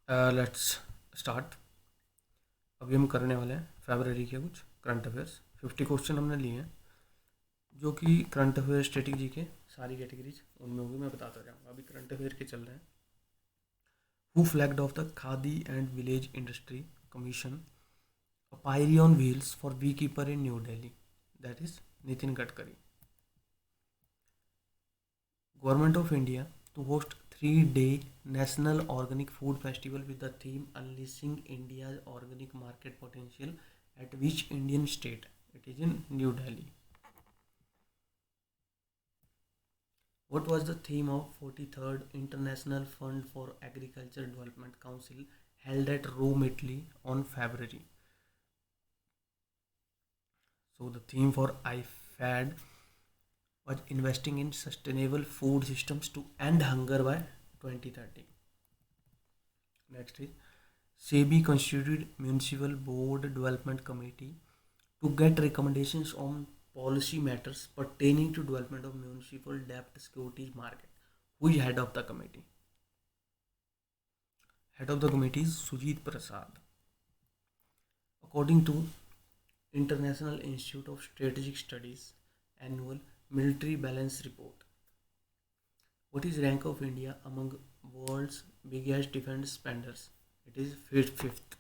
Let's start. अभी हम करने वाले हैं फरवरी के कुछ करंट अफेयर्स। 50 क्वेश्चन हमने लिए हैं जो कि करंट अफेयर स्टैटिक जी के सारी कैटेगरीज उनमें होगी। मैं बताता जाऊँगा। अभी करंट अफेयर के चल रहे हैं। Who flagged off the Khadi and village industry commission apiary on wheels for bee keeper in New Delhi? That is Nitin Gadkari. Government of India to host 3-day National Organic Food Festival with the theme Unleashing India's Organic Market Potential at which Indian state? It is in New Delhi. What was the theme of 43rd International Fund for Agriculture Development Council held at Rome, Italy on February? So the theme for IFAD was investing in sustainable food systems to end hunger by 2030. Next is SEBI constituted Municipal Board Development Committee to get recommendations on policy matters pertaining to development of municipal debt securities market. Who is head of the committee? Head of the committee is Sujit Prasad. According to International Institute of Strategic Studies annual military balance report, what is rank of India among world's biggest defense spenders? It is fifth.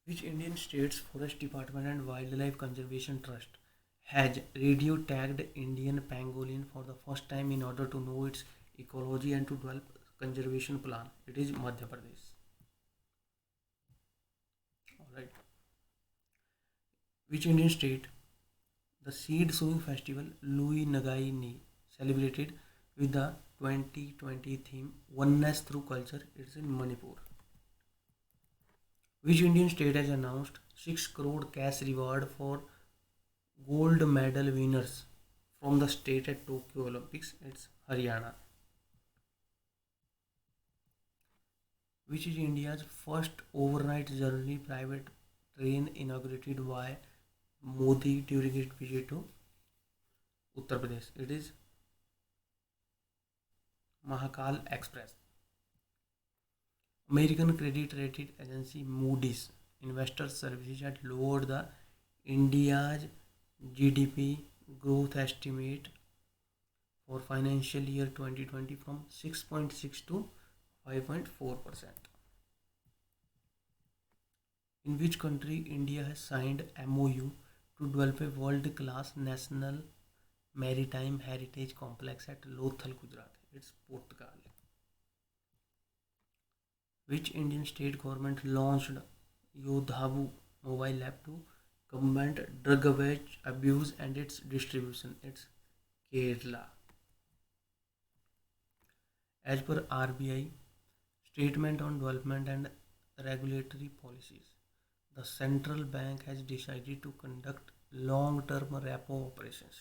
Which Indian state's Forest Department and Wildlife Conservation Trust has radio tagged Indian pangolin for the first time in order to know its ecology and to develop conservation plan? It is Madhya Pradesh. Alright. Which Indian state the seed sowing festival Lui Nagai Ni celebrated with the 2020 theme Oneness Through Culture? It's in Manipur. Which Indian state has announced 6 crore cash reward for gold medal winners from the state at Tokyo Olympics? It's Haryana. Which is India's first overnight journey private train inaugurated by Modi during his visit to Uttar Pradesh? It is Mahakal Express. American credit rating agency Moody's Investor Services had lowered the India's GDP growth estimate for financial year 2020 from 6.6 to 5.4%. In which country India has signed MOU to develop a world-class national maritime heritage complex at Lothal, Gujarat? It's Portugal. Which Indian state government launched Yodhavu mobile app to combat drug abuse and its distribution? It's Kerala. As per RBI statement on development and regulatory policies, the central bank has decided to conduct long-term repo operations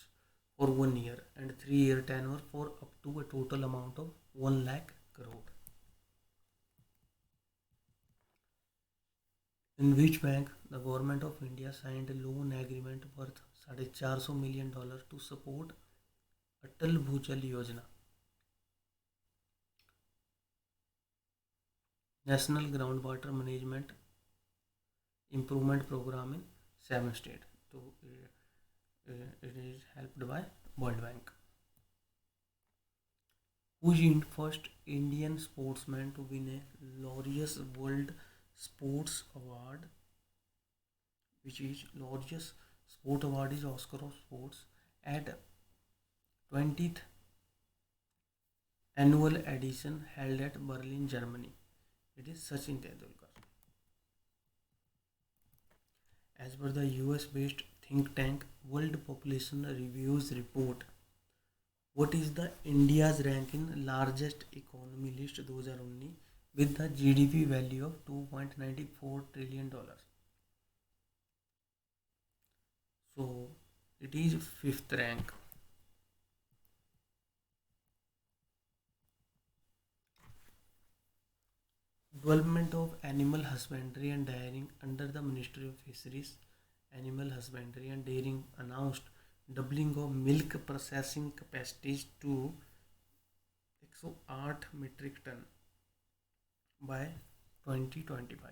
for 1 year and 3-year tenure for up to a total amount of 1 lakh crore. In which bank the government of India signed a loan agreement worth $450 million to support Atal Bhujal Yojana, National Groundwater Management Improvement Program in 7 states. So it is helped by World Bank. Who is the first Indian sportsman to win a Laureus World Sports Award, which is largest sport award is Oscar of Sports at 20th annual edition held at Berlin, Germany. It is Sachin Tendulkar. As per the US based think tank World Population Reviews report, what is the India's rank in largest economy list 2019 with the GDP value of $2.94 trillion? So it is fifth rank. Development of animal husbandry and dairying under the Ministry of Fisheries, Animal Husbandry and Dairying announced doubling of milk processing capacities to 108 metric ton by 2025.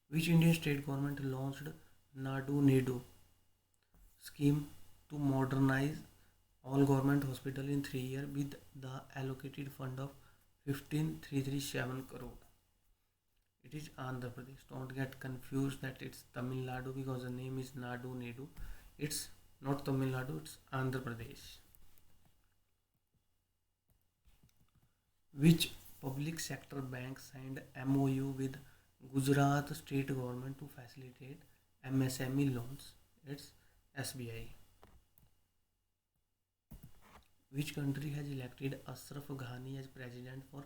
Which Indian state government launched Nadu Nedu scheme to modernize all government hospital in 3 years with the allocated fund of 15,337 crore? It is Andhra Pradesh. Don't get confused that it's Tamil Nadu because the name is Nadu Nedu. It's not Tamil Nadu, it's Andhra Pradesh. Which public sector bank signed MOU with Gujarat state government to facilitate MSME loans? It's SBI. Which country has elected Ashraf Ghani as president for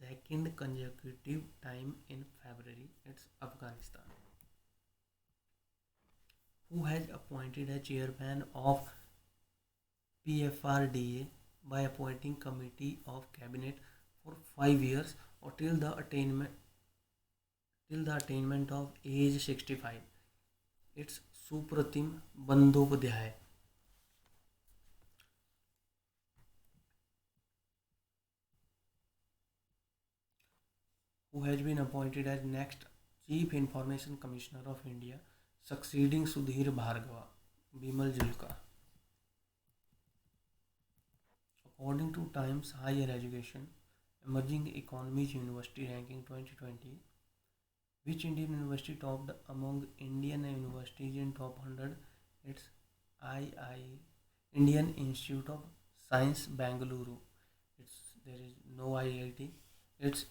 second consecutive time in February? It's Afghanistan. Who has appointed a chairman of PFRDA by appointing committee of cabinet for 5 years or till the attainment of age 65? It's Supratim Bandyopadhyay. Who has been appointed as next Chief Information Commissioner of India, succeeding Sudhir Bhargava? Bimal Julka. According to Times Higher Education Emerging Economies University Ranking 2020, which Indian university topped among Indian universities in top 100? It's II Indian Institute of Science Bangalore. There is no IIT. It's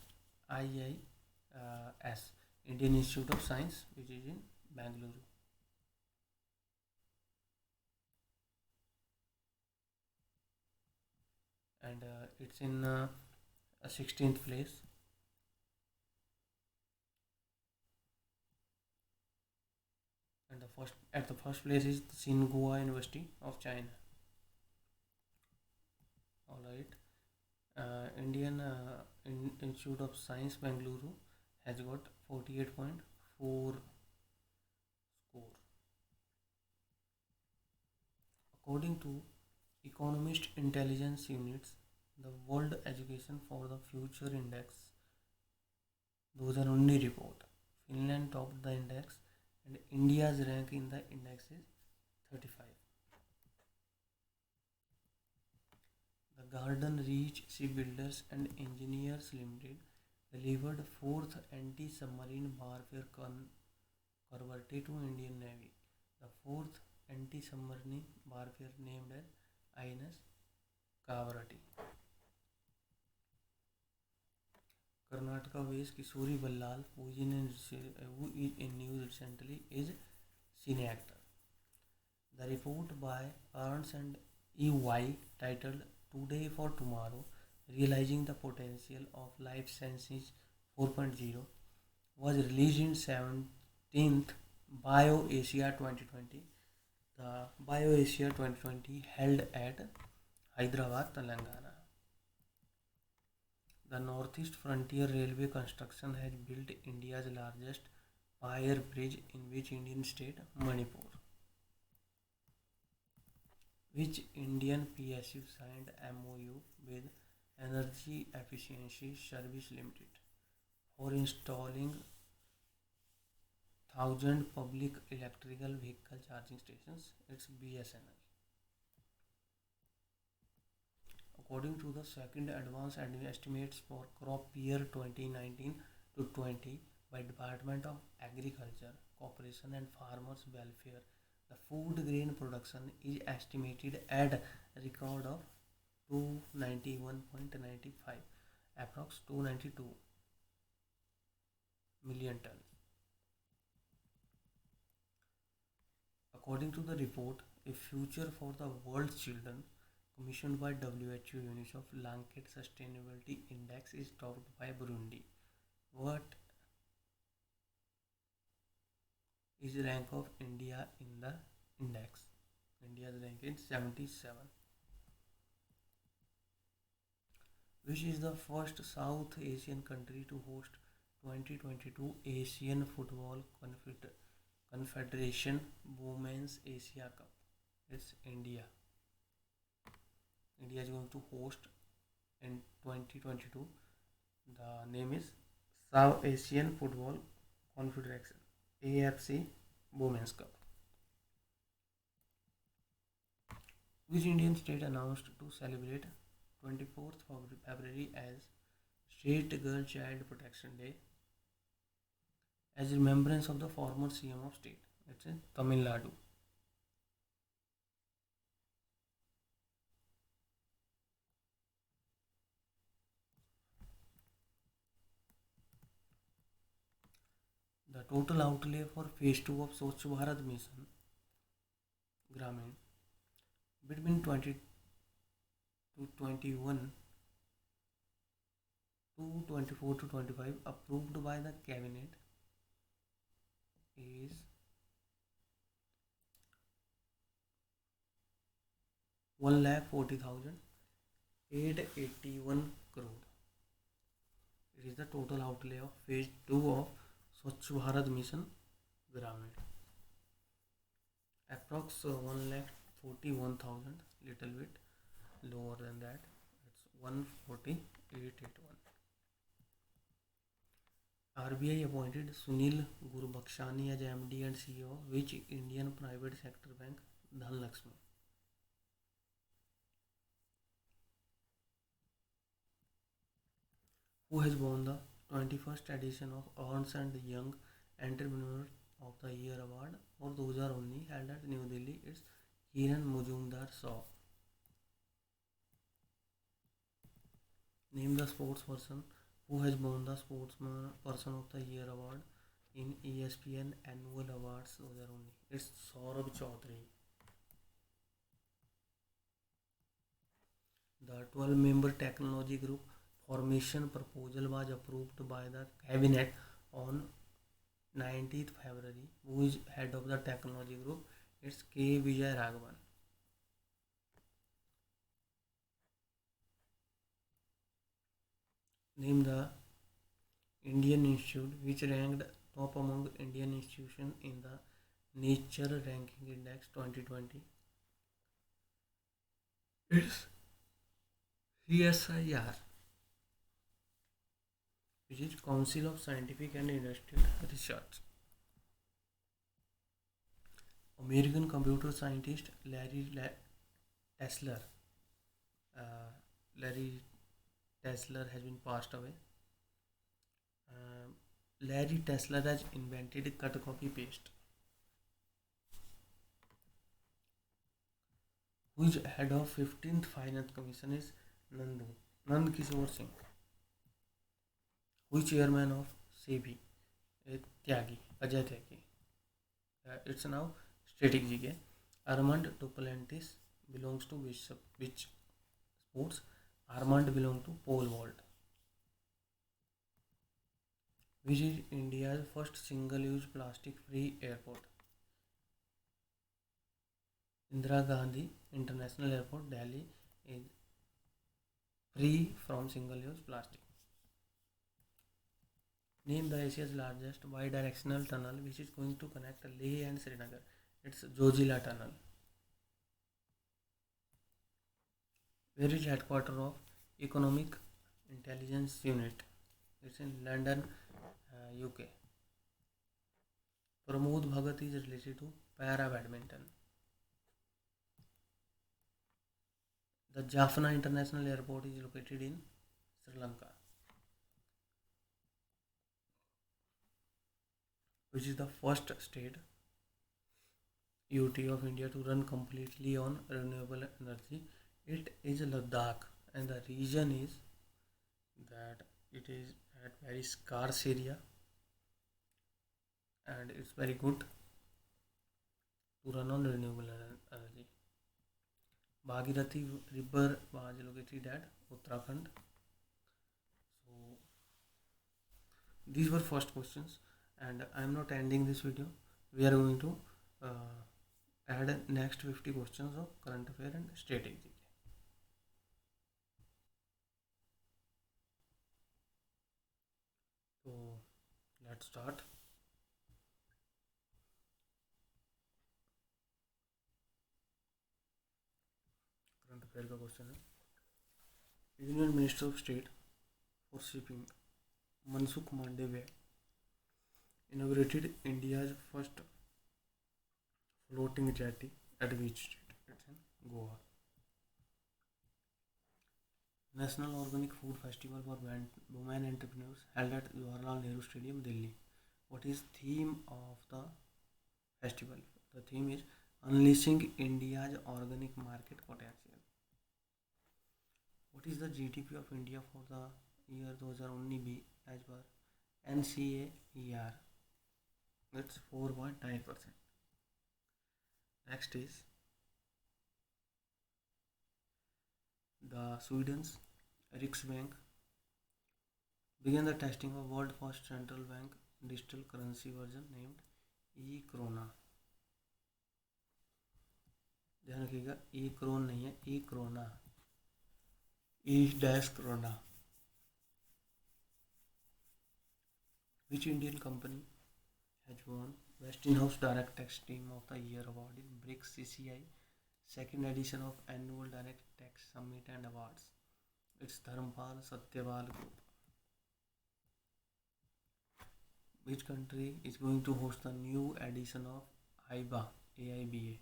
IIS Indian Institute of Science, which is in Bangalore. And it's in 16th place. And the first place is Tsinghua University of China. All right. Indian Institute of Science Bangalore has got 48.4 score. According to Economist Intelligence Units, the World Education for the Future Index 2019 report, Finland topped the index and India's rank in the index is 35. The Garden Reach Shipbuilders and Engineers Limited delivered fourth anti-submarine warfare corvette to Indian Navy. The fourth anti-submarine warfare named as INS Kavaratti. Karnataka-based Kishori Ballal, who is in news recently, is cine actor. The report by Ernst and EY titled Today for Tomorrow, Realizing the Potential of Life Sciences 4.0 was released in 17th BioAsia 2020. The BioAsia 2020 held at Hyderabad, Telangana. The Northeast Frontier Railway construction has built India's largest pier bridge in which Indian state? Manipur. Which Indian PSU signed MOU with Energy Efficiency Service Limited for installing 1,000 public electrical vehicle charging stations? It's BSNL. According to the second advance estimates for crop year 2019 to 20 by Department of Agriculture, Cooperation and Farmers Welfare, the food grain production is estimated at a record of 291.95, approx 292 million tons. According to the report, A Future for the World's Children, commissioned by WHO UNICEF, Lanket Sustainability Index is topped by Burundi. What is the rank of India in the index? India's rank is 77. Which is the first South Asian country to host 2022 Asian Football Confederation Women's Asia Cup? It's India. India is going to host in 2022. The name is South Asian Football Confederation, AFC Women's Cup. Which Indian state announced to celebrate 24th February as State Girl Child Protection Day as remembrance of the former CM of state? It's in Tamil Nadu. The total outlay for phase 2 of Swachh Bharat Mission Gramin between 20 to 21 to 24 to 25 approved by the cabinet is 1,40,881 crore. It is the total outlay of phase 2 of Swachh Bharat Mission Gramin. Approx 1,41,000, little bit lower than that. It's 14881. RBI appointed Sunil Gurbakhshani as MD and CEO which Indian private sector bank Dhanlaxmi. Who has won the 21st edition of Ernst and Young Entrepreneur of the Year Award for 2019 held at New Delhi? It's Kiran Majumdar Shaw. Name the sports person who has won the Sportsman Person of the Year Award in ESPN Annual Awards 2019. It's Saurabh Chaudhary. The 12-member technology group formation proposal was approved by the cabinet on 19th February. Who is head of the technology group? It's K. Vijay Raghavan. Name the Indian institute which ranked top among Indian institutions in the Nature Ranking Index 2020. It's CSIR, which is Council of Scientific and Industrial Research. American computer scientist Tesler, Larry Tesler has been passed away. Larry Tesler has invented cut copy paste. Who is head of 15th Finance Commission is Nand Kishore Singh. Who is chairman of SEBI? Ajay Tyagi. It's now static GK. Armand Duplantis belongs to which sports? Armand belongs to pole vault. Which is India's first single-use plastic-free airport? Indira Gandhi International Airport, Delhi is free from single-use plastic. Name the Asia's largest bi-directional tunnel which is going to connect Leh and Srinagar. It's Zojila Tunnel. Where is headquarters of Economic Intelligence Unit? It's in London, UK. Pramod Bhagat is related to para badminton. The Jaffna International Airport is located in Sri Lanka. Which is the first state UT of India to run completely on renewable energy? It is Ladakh, and the reason is that it is at very scarce area and it's very good to run on renewable energy. Bhagirathi river was located at Uttarakhand. So these were first questions, and I am not ending this video. We are going to add next 50 questions of current affair and static GK. So let's start. Current affair का question है Union Minister of State for Shipping Mansukh Mandavia inaugurated India's first floating jetty at which state? It's in Goa. National Organic Food Festival for Women Entrepreneurs held at Jawaharlal Nehru Stadium, Delhi. What is theme of the festival? The theme is Unleashing India's Organic Market Potential. What is the GDP of India for the year 2019 as per NCAER? That's 4.9%. Next is the Sweden's Riksbank began the testing of world first central bank digital currency version named e-krona. ध्यान रखिएगा ई krone नहीं है e krona e dash krona. Which Indian company has won Westinghouse Direct Tax Team of the Year award in BRICS CCI second edition of annual Direct Tax Summit and Awards? It's Dharmpal Satyawal Group. Which country is going to host the new edition of AIBA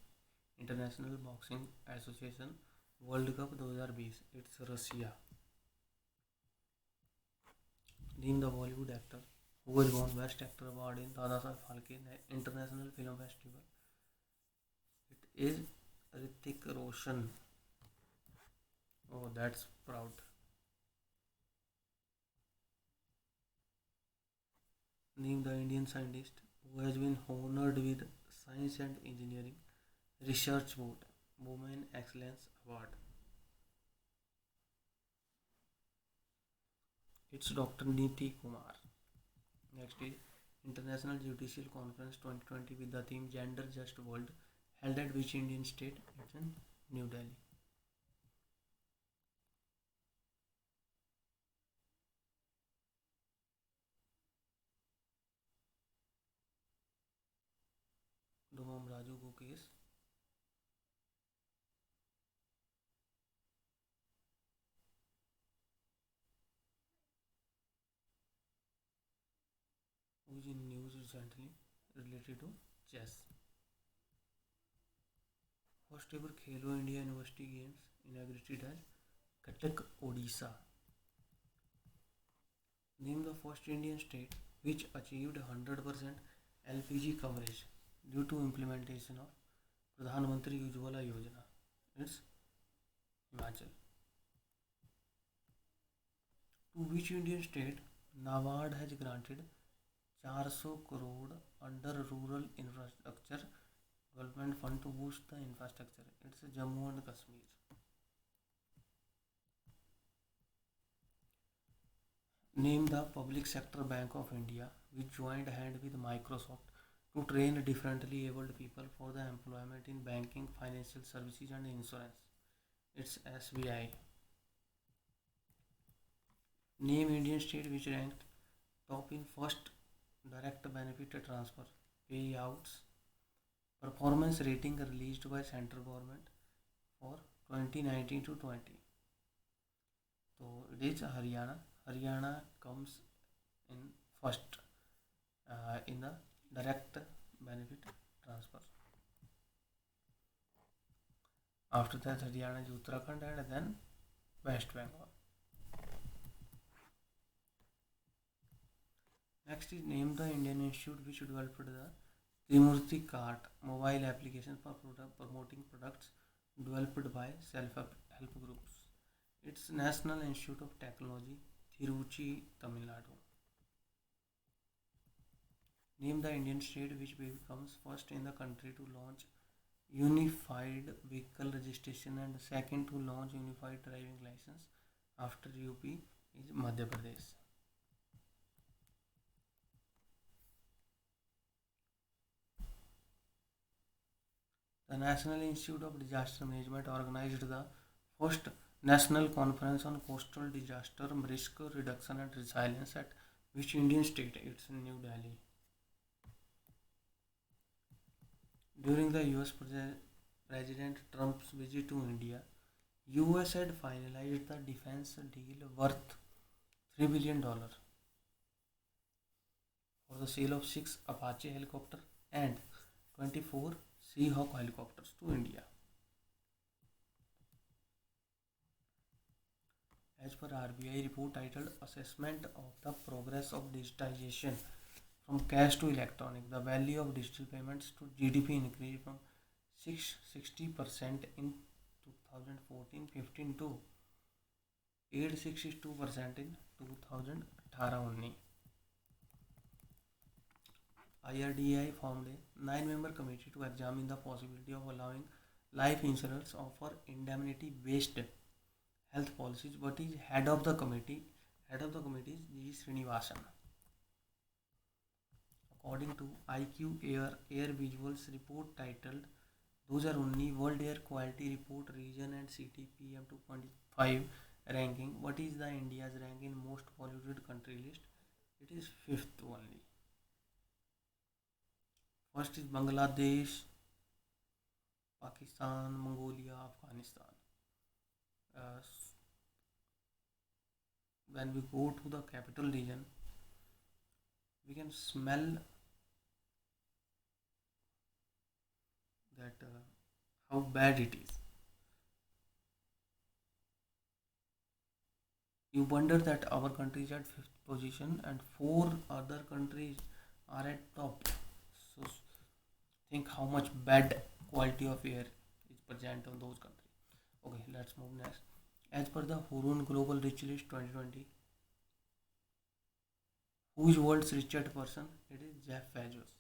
International Boxing Association World Cup 2020? It's Russia. Name the Bollywood actor who was won Best Actor award in Dadasaheb Phalke International Film Festival. It is Hrithik Roshan. Oh, that's proud. Name the Indian scientist who has been honored with Science and Engineering Research Board Women Excellence Award. It's Dr. Niti Kumar. Next is International Judicial Conference 2020 with the theme Gender Just World held at which Indian state? It's in New Delhi. Domam Raju को case which in news recently related to chess. First ever Khelo India University Games inaugurated as Cuttack, Odisha. Name the first Indian state which achieved 100% LPG coverage due to implementation of Pradhan Mantri Ujjwala Yojana. It's Himachal. To which Indian state NABARD has granted 400 crore under Rural Infrastructure Development Fund to boost the infrastructure? It's Jammu and Kashmir. Name the public sector bank of India which joined hand with Microsoft to train differently abled people for the employment in banking, financial services and insurance. It's SBI. Name Indian state which ranked top in first direct benefit transfer payouts performance rating released by central government for 2019 to 20. So it is Haryana. Haryana comes in first in the direct benefit transfer. After that Haryana is Uttarakhand and then West Bengal. Next is name the Indian institute which developed the Trimurti Cart mobile application for promoting products developed by self-help groups. It's National Institute of Technology, Tiruchi, Tamil Nadu. Name the Indian state which becomes first in the country to launch unified vehicle registration and second to launch unified driving license after UP is Madhya Pradesh. The National Institute of Disaster Management organized the first National Conference on Coastal Disaster Risk Reduction and Resilience at which Indian state? It's in New Delhi. During the US President Trump's visit to India, US had finalized the defense deal worth $3 billion for the sale of 6 Apache helicopters and 24 Seahawk helicopters to India. As per RBI report titled Assessment of the Progress of Digitization from Cash to Electronic, the value of digital payments to GDP increased from 660% in 2014-15 to 862% in 2018-19. IRDAI formed a 9-member committee to examine the possibility of allowing life insurers offer indemnity based health policies. What is head of the committee? Head of the committee is G. Srinivasan. According to IQ Air Visuals report titled 2019 World Air Quality Report Region and City PM 2.5 ranking, what is the India's rank in most polluted country list? It is 5th only. First is Bangladesh, Pakistan, Mongolia, Afghanistan. Uh, when we go to the capital region, we can smell that how bad it is. You wonder that our country is at 5th position and 4 other countries are at top. So think how much bad quality of air is present on those countries. Okay, let's move next. As per the Hurun Global Rich List 2020, who is world's richest person? It is Jeff Bezos.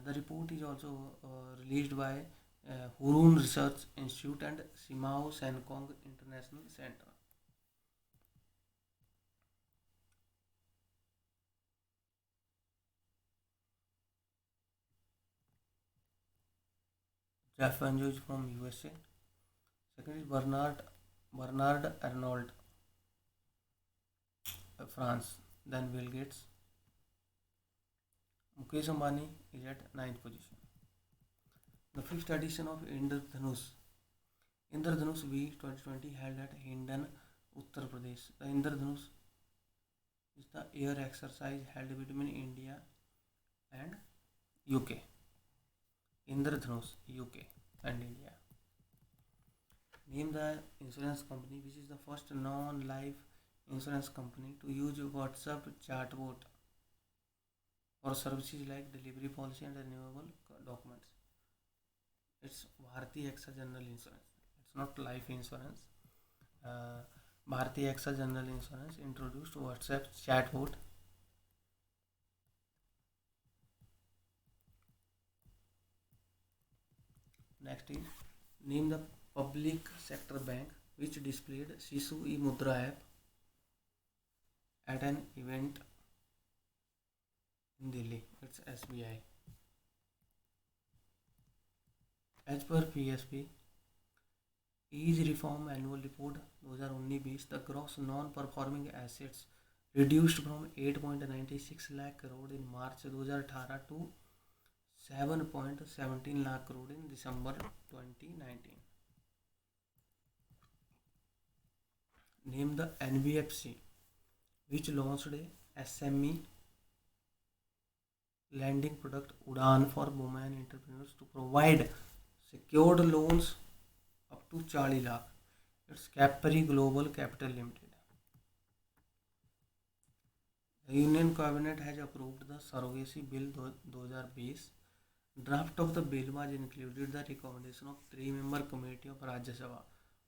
The report is also released by Hurun Research Institute and Simao Senkong International Center. Jeff Bezos is from USA. Second is Bernard Arnault, France. Then Bill Gates. Mukesh Ambani is at 9th position. The 5th edition of Indradhanush Week 2020 held at Hindon, Uttar Pradesh. The Indradhanush is the air exercise held between India and UK. Indradhanush, UK and India. Name the insurance company which is the first non-life insurance company to use WhatsApp chatbot for services like delivery policy and renewable documents. It's Bharti AXA General Insurance. It's not life insurance. Uh, Bharti AXA General Insurance introduced WhatsApp chatbot. Next is name the public sector bank which displayed Shisu e-Mudra app at an event in Delhi. It's SBI. As per PSP, Ease Reform Annual Report 2019-20, the gross non-performing assets reduced from 8.96 lakh crore in March 2018 to 7.17 lakh crore in December 2019. Name the NBFC which launched a SME lending product Udaan for women entrepreneurs to provide secured loans up to 40 lakh. It's Capri Global Capital Limited. The Union Cabinet has approved the Surrogacy Bill 2020. Draft of the bill was included the recommendation of 3-member committee of Rajya Sabha,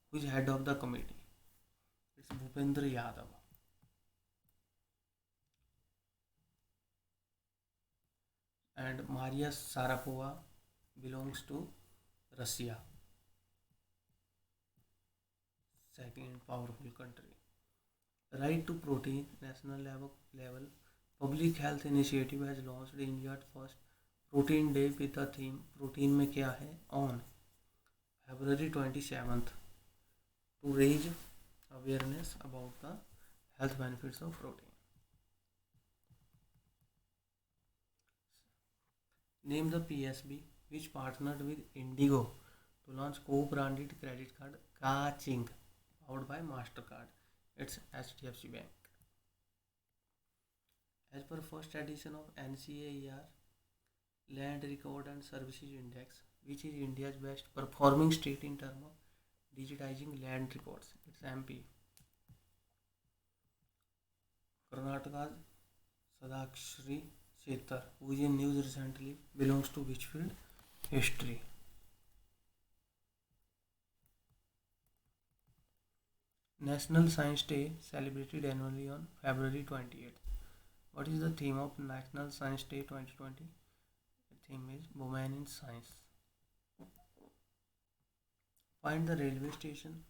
who is head of the committee. It's Bhupendra Yadav. And Maria Sharapova belongs to Russia, second powerful country. Right to Protein national level public health initiative has launched India's first Protein Day with the theme protein में क्या है on February 27th to raise awareness about the health benefits of protein. Name the PSB which partnered with Indigo to launch co-branded credit card Kaching, powered by Mastercard. It's HDFC Bank. As per first edition of NCAER Land Record and Services Index, which is India's best performing state in terms of digitizing land records. It's MP. Karnataka's Sadakshri Setar, who is in news recently, belongs to which field? History. National Science Day celebrated annually on February 28th. What is the theme of National Science Day 2020? The theme is Women in Science. Find the railway station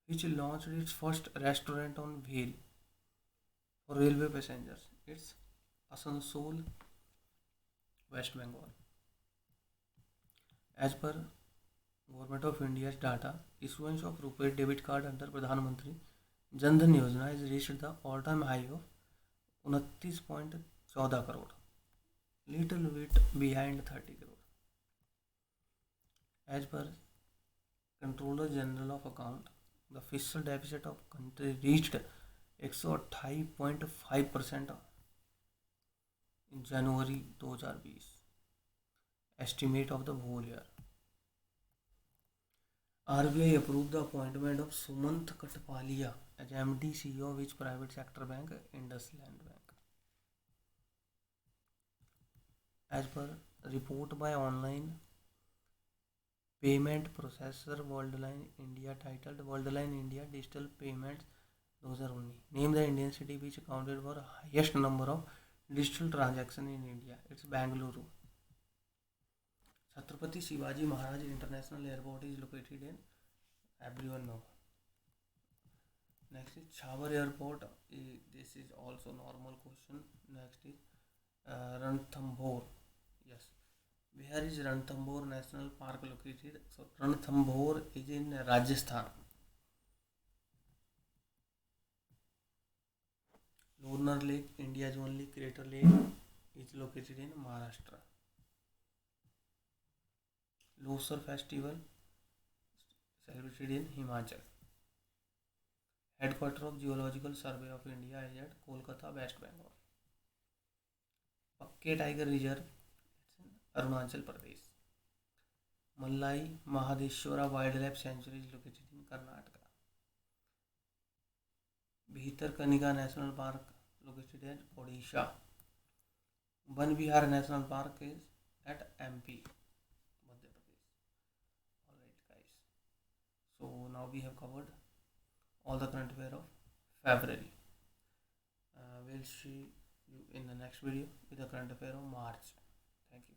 which launched its first restaurant on wheel for railway passengers. It's Asansol, West Bengal. As per Government of India's data, issuance of RuPay debit card under Pradhan Mantri Jan Dhan Yojana has reached the all-time high of 29.14 crore, little bit behind 30 crore. As per Controller General of Account, the fiscal deficit of country reached 128.5% in January 2020. Estimate of the whole year. RBI approved the appointment of Sumant Katpalia as MD CEO of which private sector bank? IndusInd Bank. As per report by online payment processor Worldline India titled Worldline India Digital Payments 2019, name the Indian city which accounted for highest number of digital transactions in India. It's Bangalore. Chhatrapati Shivaji Maharaj International Airport is located in, everyone know. Next is Chhavar Airport. This is also normal question. Next is Ranthambore. Yes. Where is Ranthambore National Park located? So Ranthambore is in Rajasthan. Lonar Lake, India's only crater lake, is located in Maharashtra. Losar Festival celebrated in Himachal. Headquarters of Geological Survey of India is at Kolkata, West Bengal. Pakke Tiger Reserve, it's in Arunachal Pradesh. Mallai Mahadeshwara Wildlife Sanctuary is located in Karnataka. Bhitarkanika National Park located in Odisha. Van Vihar National Park is at MP, Madhya Pradesh. Alright guys, so now we have covered all the current affair of February. We'll see you in the next video with the current affair of March. Thank you.